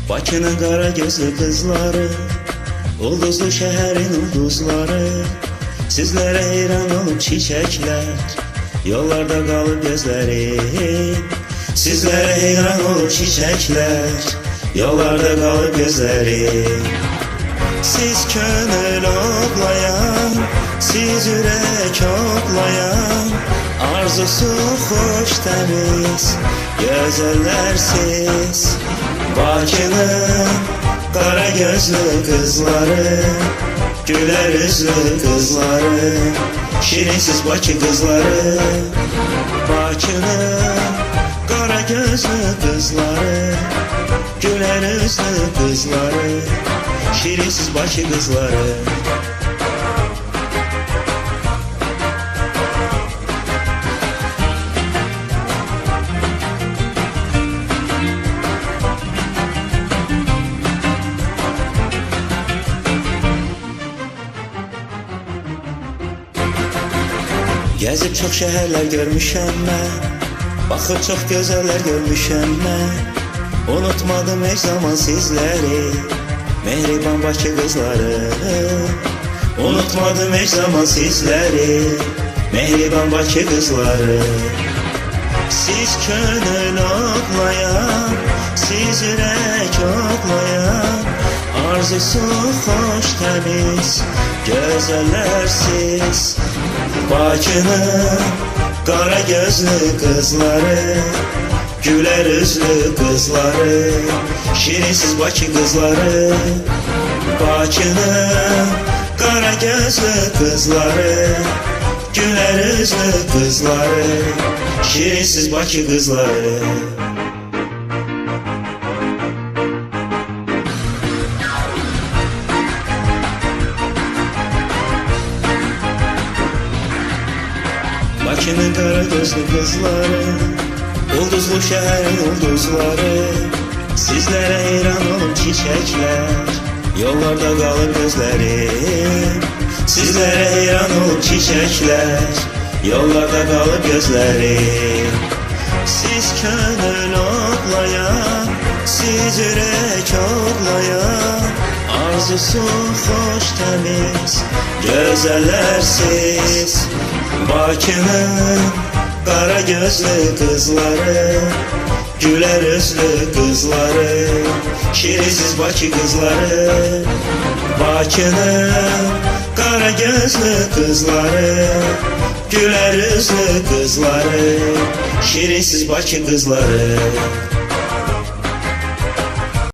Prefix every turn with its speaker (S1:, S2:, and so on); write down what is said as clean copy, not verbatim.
S1: Bakının qara gözlü qızları, ulduzlu şəhərin ulduzları, sizlərə heyran olub çiçəklər, yollarda qalıb gözlərim. Sizlərə heyran olub çiçəklər, yollarda qalıb gözlərim. Siz könül oklayan, siz ürək oklayan, arzusu xoş təmiz, gözəllərsiz. Bakının qara gözlü qızları, gülər üzlü qızları, şirinsiz Bakı qızları. Bakının qara gözlü qızları, gülər üzlü qızları, şirinsiz Bakı qızları. Gəzib çox şəhərlər görmüşəm mən, baxıb çox gözəllər görmüşəm mən. Unutmadım heç zaman sizləri, mehriban Bakı qızları. Unutmadım heç zaman sizləri, mehriban Bakı qızları. Siz könül oklayan, siz ürək oklayan, arzusu xoş təmiz, gözəllərsiz. Bakının qara gözlü qızları, gülər üzlü qızları, şirinsiz Bakı qızları. Bakının qara gözlü qızları, gülər üzlü qızları, şirinsiz Bakı qızları. Bakının qara gözlü qızları, ulduzlu şəhərin ulduzları, sizlərə heyran olub çiçəklər, yollarda qalıb gözlərim. Sizlərə heyran olub çiçəklər, yollarda qalıb gözlərim. Siz könül oklayan, siz ürək oklayan, arzusu xoş təmiz, gözəllərsiz. Bakının qara gözlü qızları, gülər üzlü qızları, şirinsiz Bakı qızları. Bakının qara gözlü qızları, gülər üzlü qızları, şirinsiz Bakı qızları.